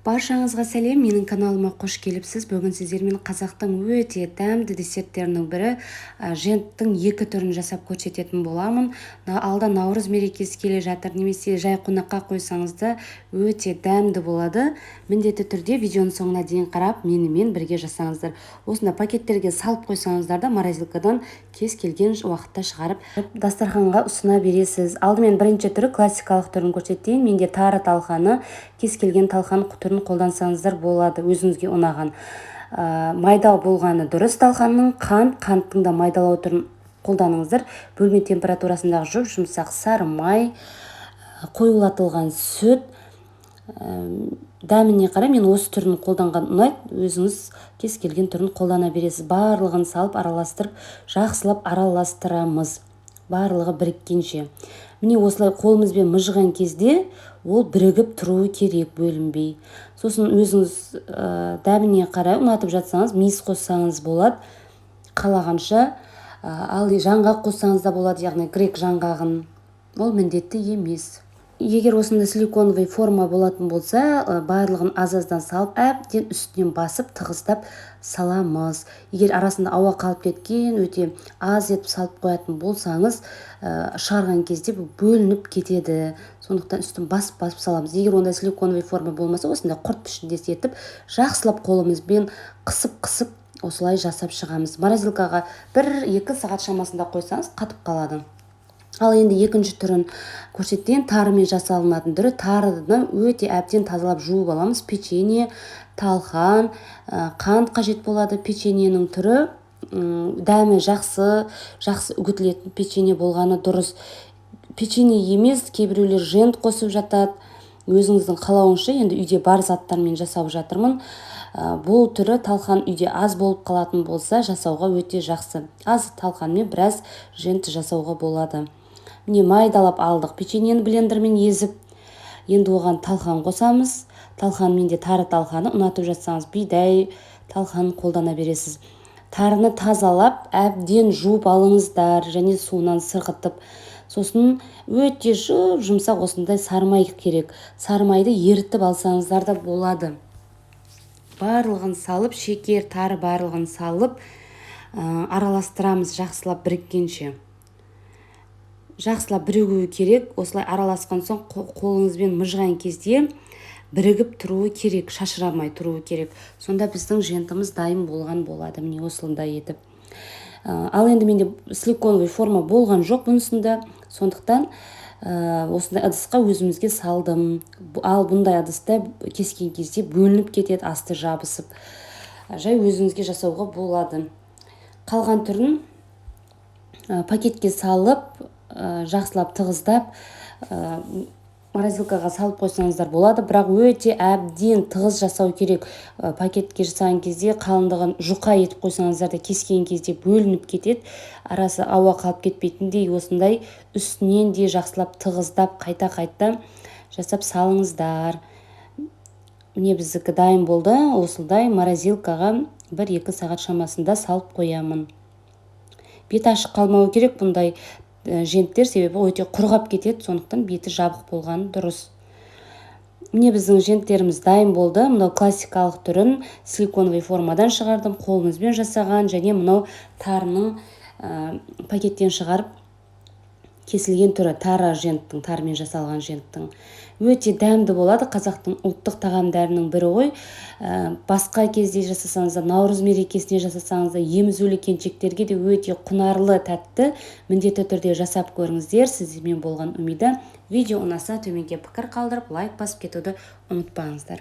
Баршаңызға сәлем, менің каналыма қош келіпсіз. Бүгін сіздермен қазақтың өте дәмді десерттерінің бірі женттің екі түрін жасап көрсететін боламын. Алда наурыз мерекесі келе жатыр, немесе жай қонаққа қойсаңыз да өте дәмді болады. Міндетті түрде видеоның соңына дейін қарап, менімен бірге жасаңыздар. Осында пакеттерге салып қойсаңыздар да морозилкадан кез келген уақытта шығарып дастарханға ұсына бересіз. Алдымен бірінші түрі классикалық түрін көрсетейін. Менде тары талқаны, кез келген талқан түрін қолдансаңыздар болады, өзіңізге ұнаған. Майда болғаны дұрыс талқанның, қанттың да майдалау түрін қолданыңыздар. Бөлме температурасындағы жұмсақ сары май, қоюлатылған сүт. Дәміне қарай мен осы түрін қолданған ұнайды, өзіңіз кез келген түрін қолдана бересіз. Барлығын салып араластырып, жақсылап араластырамыз. Барлығы біріккенше. Міне осылай қолымызбен мыжыған кезде ол бірігіп тұруы керек, бөлінбей. Сосын өзіңіз дәміне қарай ұнатып жатсаңыз, мейіз қоссаңыз болады, қалағанша. Ал жаңғақ қоссаңыз да болады, яғни грек жаңғағын. Ол міндетті емес. Егер осында силиконовый форма болатын болса, барлығын аз-аздан салып, әбден үстінен басып, тығыздап саламыз. Егер арасында ауа қалып кеткен, өте аз етіп салып қоятын болсаңыз, шығарған кезде бөлініп кетеді. Сондықтан үстін басып саламыз. Егер онда силиконовый форма болмаса, осында құрт пішіндес етіп, жақсылап қолымызбен қысып, осылай жасап шығамыз. Морозилкаға 1-2 сағат шамасында қойсаңыз, қатып қалады. Ал енді екінші түрін көрсетейін. Тарымен жасалынатын түрі. Тарыны өте әбден тазалап жуып аламыз. Печенье, талқан, қант қажет болады. Печеньенің түрі дәмі жақсы үгітілетін печенье болғаны дұрыс. Печенье емес, кейбіреулер жент қосып жатады. Өзіңіздің қалауынша, енді үйде бар заттармен жасап жатырмын. Бұл түрі талқан үйде аз болып қалатын болса, жасауға өте жақсы. Аз талқанмен біраз жент жасауға болады. Міне майдалап алдық. Печеньені блендермен езіп, енді оған талқан қосамыз. Талқан менде тары талқаны, ұнатып жатсаңыз бидай талқанын қолдана бересіз. Тарыны тазалап, әбден жуып алыңыздар, және суынан сырғытып. Сосын өте жұмсақ осындай сармай керек. Сармайды ерітіп алсаңыздар да болады. Барлығын салып, шекер, тары барлығын салып, араластырамыз жақсылап біріккенше. Жақсылап бірігуі керек. Осылай араласқан соң қолыңызбен мыжған кезде бірігіп тұруы керек, шашырамай тұруы керек. Сонда біздің жентіміз дайын болған болады. Міне осылай етіп. Ал енді менде силиконовый форма болған жоқ бұнысында. Сондықтан осындай ыдысқа өзімізге салдым. Ал бұндай ыдыста кескен кезде бөлініп кетеді, асты жабысып. Жай өзіңізге жасауға болады. Қалған түрін пакетке салып, жақсылап тығыздап, морозилкаға салып қойсаңыздар болады. Бірақ өте әбден тығыз жасау керек. Пакетке жасаған кезде қалыңдығын жұқа етіп қойсаңыздар да кескен кезде бөлініп кетеді. Арасы ауа қалып кетпейтіндей осындай үстінен де жақсылап тығыздап қайта жасап салыңыздар. Міне біздікі дайын болды. Осылай морозилкаға 1-2 сағат шамасында салып қоямын. Беті ашық қалмауы керек бұндай женттер, себебі өте құрғап кетеді, сондықтан беті жабық болғаны дұрыс. Міне біздің женттеріміз дайын болды. Мынау классикалық түрін силиконовый формадан шығардым, қолымызбен жасаған, және мынау тарының пакеттен шығарып кесілген түрі, тары женттің, тарымен жасалған женттің. Өте дәмді болады. Қазақтың ұлттық тағамдарының бірі ғой. Басқа кезде жасасаңыз да, наурыз мерекесіне жасасаңыз да, емізулі келіншектерге де өте құнарлы, тәтті. Міндетті түрде жасап көріңіздер. Сіздермен болған Умида. Видео ұнаса төменге пікір қалдырып, лайк басып кетуді ұмытпаңыздар.